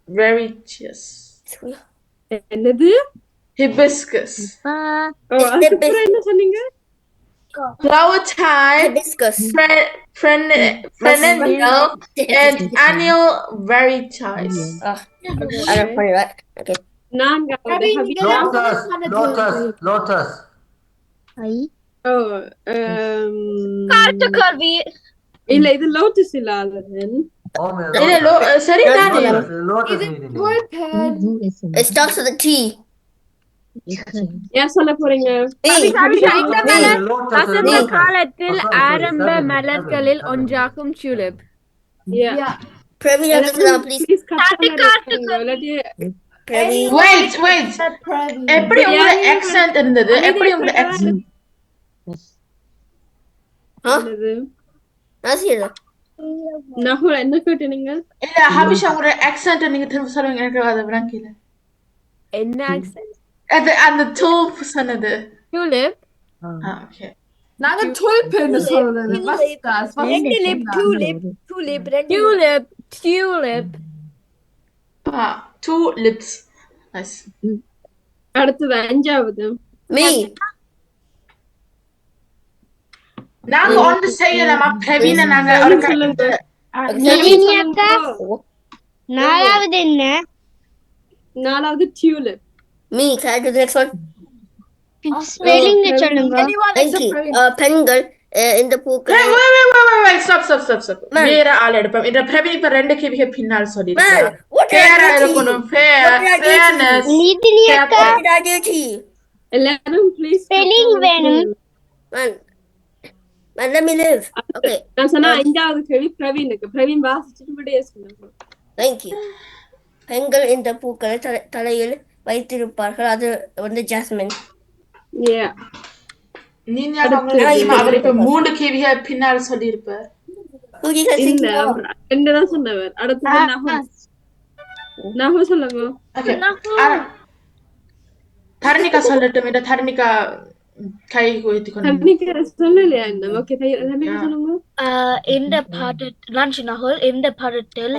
varieties. என்னது? Hibiscus. அதுக்கப்புறம் என்ன சொன்னீங்க? Flower type Hibiscus. perennial and annual varieties. I don't find that. Okay. Lotus. காட்டுக்கருவி. இல்ல இது லோட்டஸ் இல்ல அதன். சரி தானே. It starts with a T. யார் சொல்ல போறீங்க? வசந்த காலத்தில் ஆரம்ப மலர்களில் ஒன்றாகும் tulip. Praveen, please. Wait. எப்படி உங்க accent இருந்தது? எப்படி உங்க accent? நஹோல் என்ன கேட்டீங்க? இல்ல ஹபிஷா உங்க accent நீங்க திரும்ப சொல்லுங்க எனக்கு அது விளங்கல. என்ன accent? அந்த tulip சொன்னது. Tulip. Okay. நாங்க tulpen சொல்றது. Tulip. Two lips. Nice. அடுத்தது 5வது. Me. நாங்க ஒன்று செய்யலாமா பிரவீன நாங்க சொல்லுங்க. நாலாவது என்ன? 4வது tulip. Me, can I do the next one? Spelling சொல்லுங்க. Thank you. பெண்கள் இந்த பூக்கள். Wait, stop. வேற ஆள் எடுப்போம். இந்த பிரவீன் இப்ப 2 கேள்விக்கு பின்னால் சொல்லிருக்காரு. fair இருக்கணும். fairness. நீதினியக்கா எல்லாரும் ப்ளீஸ் ஸ்பெல்லிங் வேணும். Man, let me live. Okay. நான் சொன்னா 5வது கேள்வி பிரவீனுக்கு. பிரவீன் வாசிச்சிட்டு விடையே சொல்லுங்க. Thank you. பெண்கள் இந்த பூக்களை தலையில் வைத்திருப்பார்கள். அது வந்து ஜாஸ்மின். Yeah. நீங்க அவர் இப்ப 3 கேள்விக்கு பின்னால் சொல்லிருப்பார். இல்ல என்னதான் சொன்னவர். அடுத்து நஹோல் சொல்லுங்க. Okay. தரணிகா சொல்லட்டும். இந்த தரணிகா கை உயர்த்தி கொண்டு தன்னிக்க சொல்லலையா இன்னும்? ஓகே, தன்னிக்க சொல்லுங்க. எந்த பாடல் எந்த பாடத்தில்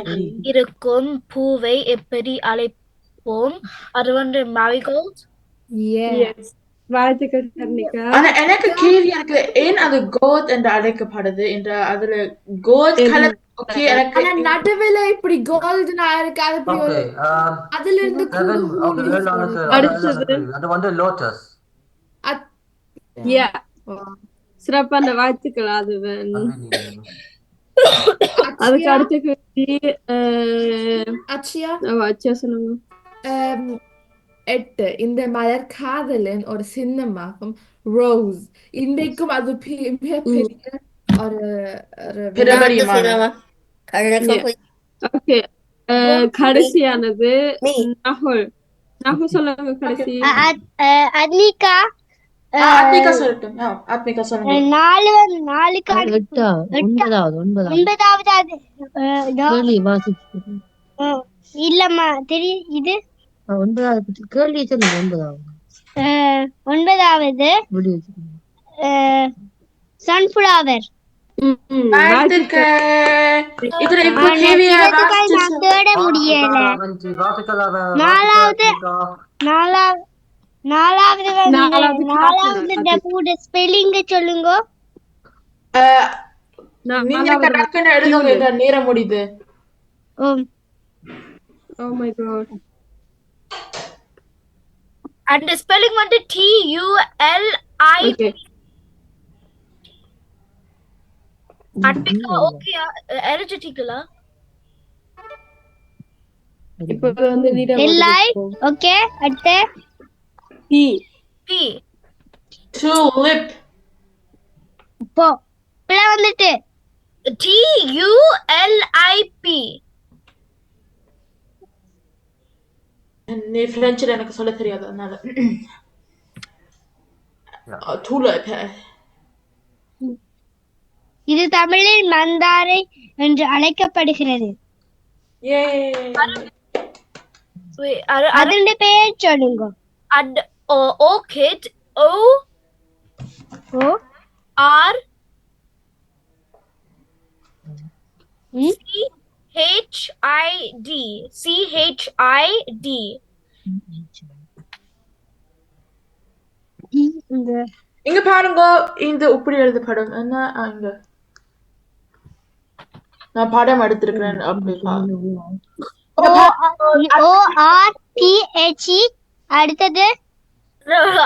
இருக்கும் பூவை எப்படி அழைப்போம்? அது வந்து marigold. Yes. வாழ்த்துக்கள் தன்னிக்கா. ஆனா எனக்கு கேள்வியா இருக்கு, ஏன் அது கோத் என்று அழைக்கப்படுது என்ற அதுல கோத் கலர். ஓகே, எனக்கு ஆனா நடுவுல இப்படி கோல்டுனா இருக்கு, அது இப்படி ஒரு அதுல இருந்து அடுத்தது அது வந்து லோட்டஸ். Yeah. சிறப்பான வாழ்த்துக்கள் அதுவன். அதுக்கு அடுத்த கேள்வி அச்சியா சொல்லுங்க. 8 இந்த மலர் காதலின் ஒரு சின்னமாகும் ரோஸ். இன்றைக்கும் அது மிகப்பெரிய ஒரு ஓகே, கடைசியானது நகுல். நகுல் சொல்லுங்க கடைசி. அத்னிகா சொல்லட்டும். ஆத்மிகா சொல்லுங்க. 9வது இல்லம்மா தெரியும் இது 9வது கேள்வி சொல்லுங்க. 9வது சன்ஃப்ளவர். இதுல இப்ப கேள்வியா நான் தேட முடியல. 4வது ஸ்பெல்லிங் சொல்லுங்க. நீங்க டக்குன்னு எழுதுங்க, நேரம் முடியுது. Oh my god. And the spelling வந்து TULI. அட்மிகா ஓகே எழுதிட்டீங்களா? இப்போ வந்து LI ஓகே, அடுத்து P tulip. போ பிள வந்துட்டு TULIP. நீ பிரெஞ்சுல எனக்கு சொல்ல தெரியாது, அதனால tulip. இது தமிழில் மந்தாரை என்று அழைக்கப்படுகிறது. அதோட பெயர் சொல்லுங்க. orchid ORCHID. இங்க பாருங்க, இந்த இப்படி எழுதப்படும் என்ன, இங்க நான் படம் எடுத்திருக்கிறேன். ORTHE அடுத்தது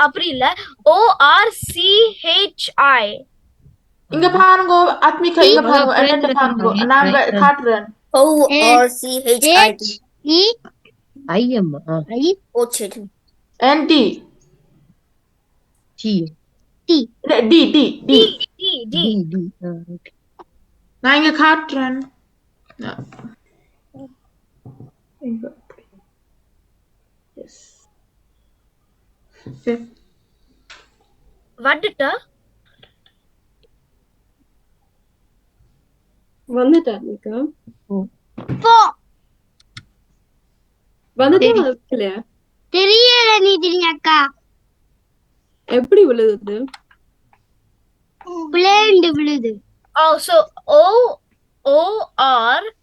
அப்படி இல்ல, ORCHI. இங்க பாருங்க ஆத்மிகா, இங்க பாருங்க, என்னட்ட பாருங்க, நான் காட்டுறேன். ORCHID ND D. நான் இங்க காட்டுறேன். வந்துட்டா தெரியல நீதினி அக்கா. எப்படி விழுது? பிளேண்ட் விழுது. so ORCHID.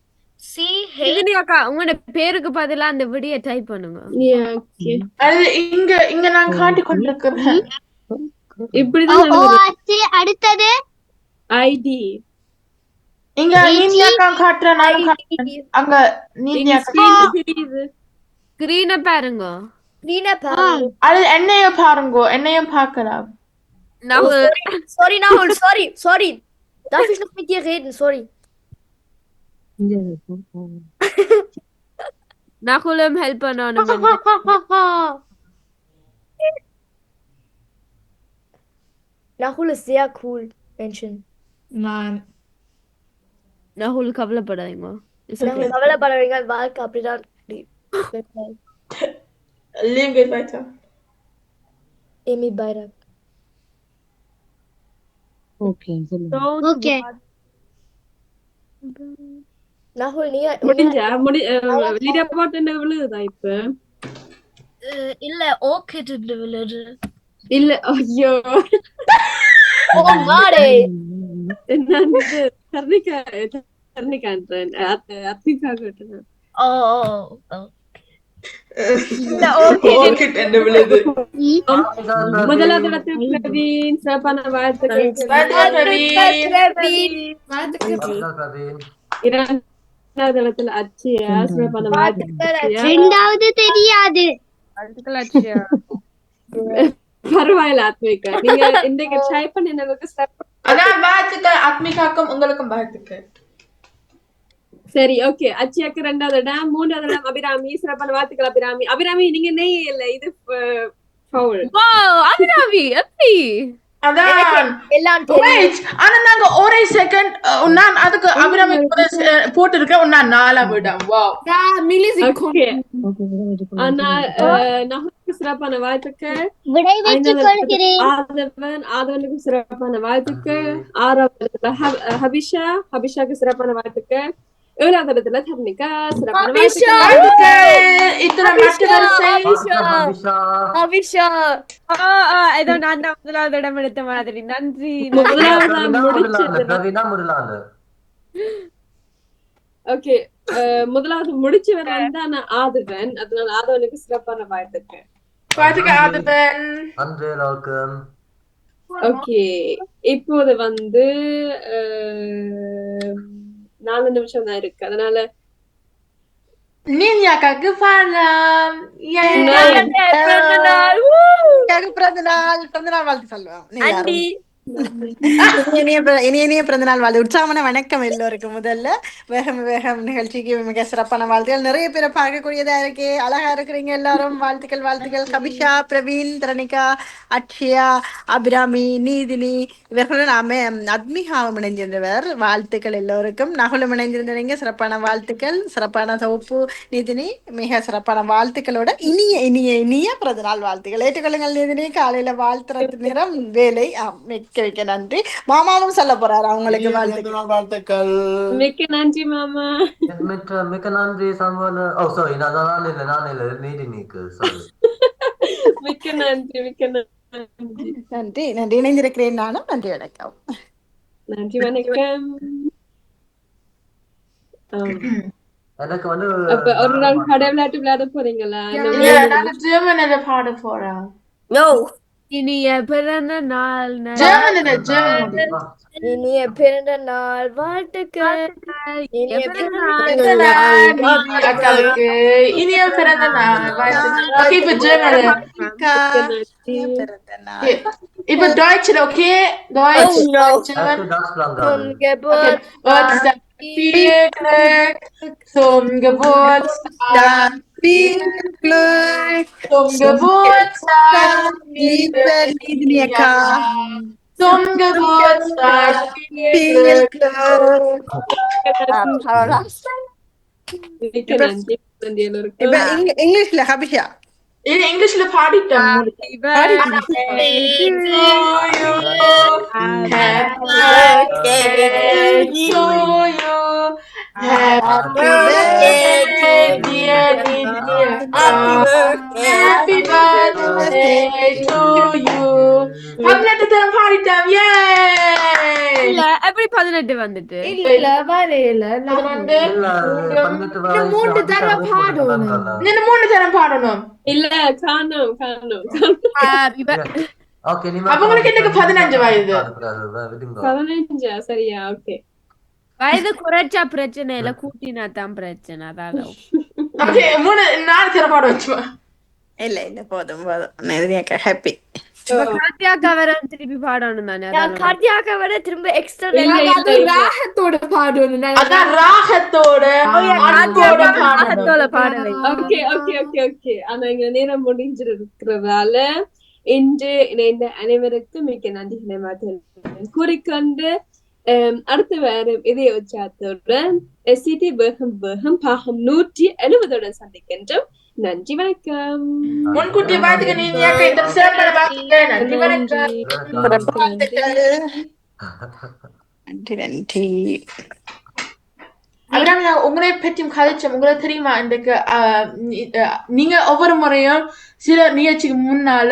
அக்கா உங்களோட பேருக்கு பதிலா அந்த விடிய டைப் பண்ணுங்க. அது இங்க நான் காட்டி கொண்டிருக்கிறேன். இப்படிதான் அடுத்தது ID. இங்க நீதியாக்கா காட்டுறேன், நானும் காட்டுறேன். அங்க நீதியாக்கா ஸ்கிரீன பாருங்க. அது என்னையும் பாருங்க, என்னையும் பார்க்கலாம். Sorry. Darf ich noch mit dir reden? Sorry. நகுலும் ஹெல்ப் பண்ணணும். Nahul ist sehr cool, Menschen. நான் நகுல் கவலைப்படாதீங்க. கவலைப்படாதீங்க, வாழ்க்கை அப்படிதான். Leben geht weiter. Emi Bayrak. Okay. Nahul நீ லீடர் போட் என்ன விழுதா இப்ப? இல்ல ஓகே விழுது. இல்ல ஐயோ ஓ மாடே நான் இது தர்ணிகான்றேன் அத்மிகா கேட்டேன். ஓ இல்ல ஓகே ஓகே என்ன விழுது முதலாவது இடத்தில் பிரவீன் சிறப்பான வாழ்த்துக்கள். இரண்டாவது இடத்துல அச்சியா சிறப்பான வாழ்த்துக்கள். ரெண்டாவது தெரியாது. வாழ்த்துக்கள் அக்ஷயா. பரவாயில்ல ஆத்மிகா, நீங்க இன்றைக்கு ட்ரை பண்ணினதுக்கு அதான் வாழ்த்துக்கள் ஆத்மிகாக்கும் உங்களுக்கும் வாழ்த்துக்கள். சரி ஓகே. அச்சியாக்கு ரெண்டாவது இடம், மூன்றாவது இடம் அபிராமி. சிறப்பான வாழ்த்துக்கள் அபிராமி. அபிராமி நீங்க நெய் இல்ல, இது ஃபவுல். வாவ் அபிராமி எப்படி? அதான் எல்லாம் wait, ஆனா நாங்க ஒரே செகண்ட் நான் அதுக்கு அபிராமி போட்டிருக்கேன், நான் 4ஆம் இடம். Wow okay. ஆனா நமக்கு சிறப்பான வாழ்த்துக்கள். விடை பெற்றுக் கொள்கிறேன். ஆதவனுக்கு சிறப்பான வாழ்த்துக்கள். 6வது இடத்துல ஹபிஷாக்கு சிறப்பான வாழ்த்துக்கள். 7வது இடத்துல தர்ணிகா சிறப்பான வாழ்த்துக்கள். இத்தனை மற்ற வரிசை அபிஷா ஏதோ நான் தான் முதலாவது இடம் எடுத்த மாதிரி. நன்றி. ஓகே, முதலாவது முடிச்சவர் வந்து நான் ஆதவன், அதனால ஆதவனுக்கு சிறப்பான வாழ்த்துக்கள். ஓகே, இப்போது வந்து 4 நிமிஷம் தான் இருக்கு, அதனால நீன்யாக்காக்கு பாடலாம். பிறந்தநாள் வாழ்த்து சொல்லுவோம். இனிய பிறந்தநாள் வாழ்த்து. உற்சாகமான வணக்கம் எல்லோருக்கும். முதல்ல வேகம் நிகழ்ச்சிக்கு மிக சிறப்பான வாழ்த்துக்கள். நிறைய பேரை பார்க்கக்கூடியதா இருக்கு. அழகா இருக்கிறீங்க எல்லாரும். வாழ்த்துக்கள். கபிஷா, பிரவீன், தரணிகா, அக்ஷயா, அபிராமி, நீதினி இவர்களுடன் அத்மிகாவும் இணைந்திருந்தவர். வாழ்த்துக்கள் எல்லோருக்கும். நகுலும் இணைந்திருந்தவங்க சிறப்பான வாழ்த்துக்கள். சிறப்பான தொகுப்பு நீதினி, மிக சிறப்பான வாழ்த்துக்களோட இனிய பிறந்தநாள் வாழ்த்துக்கள் ஏற்றுக்கொள்ளுங்கள். நீதினி காலையில வாழ்த்துறது நேரம் வேலை. மிக்க நன்றி. மாமாவும் சொல்ல போறாரு அவங்களுக்கு வாழ்த்துக்கள். மிக்க நன்றி மாமா. மிக்க நன்றி சம்பவன. ஓ சாரி, நான் இல்ல நீதினிக்கு சாரி. மிக்க நன்றி நன்றி இணைந்திருக்கிறேன் நானும். நன்றி வணக்கம். நன்றி வணக்கம். எனக்கு வந்து அப்ப ஒரு நாள் கடை விளையாட போறீங்களா? ஜெர்மனில பாட போறேன். இனிய பிறந்த நாள் இனிய பிறந்த நாள் வாழ்த்துக்கள். இனிய பிறந்த நாள் வாழ்த்துக்கள். இப்ப ஜெர்மன், இப்ப டாய்ச்ல. ஓகே டாய்ச் zum Geburtstag, liebe Lydia, zum Geburtstag, viel Glück. இங்கிலீஷ்ல ஹபிஷா இங்கிலீஷ்ல பாடிட்டேன். Happy birthday, dear Lydia. Happy birthday to you. பாடிட்டோம். எப்படி 18 வந்துட்டு? இல்ல வரையில 3 தரம் பாடணும். 3 தரம் பாடணும். இல்ல காணோம். அவங்களுக்கு எனக்கு 15 வயது. 15 சரியா? ஓகே. வயது குறைச்சா பிரச்சனை இல்ல, கூட்டினா தான் பிரச்சனை. அதான் ஓகே 4 தரம் பாட வச்சு. இல்ல போதும் ஹாப்பி. கார்த்தியாக்கா வேற திருப்பி பாடணும் தானே? கார்த்தியாக்கா வேற திரும்ப எக்ஸ்ட்ரா ராகத்தோட பாடணும். அதான் ராகத்தோட பாடலை. ஓகே. ஆனா இங்க நேரம் முடிஞ்சிருக்கிறதால இன்று இணைந்த அனைவருக்கும் மிக்க நன்றிகளை கூறிக்கொண்டு அடுத்த வாரம் இதே உற்சாகத்துடன் சிடி பேகம் பாகம் 170 சந்திக்கின்றோம். நன்றி வணக்கம். முன்கூட்டிய வாழ்த்துக்கள். நன்றி வணக்கம். நன்றி. அபிராமி, உங்களை பற்றியும் கதைச்சோம். உங்களுக்கு தெரியுமா, இன்றைக்கு நீங்க ஒவ்வொரு முறையும் சில நிகழ்ச்சிக்கு முன்னால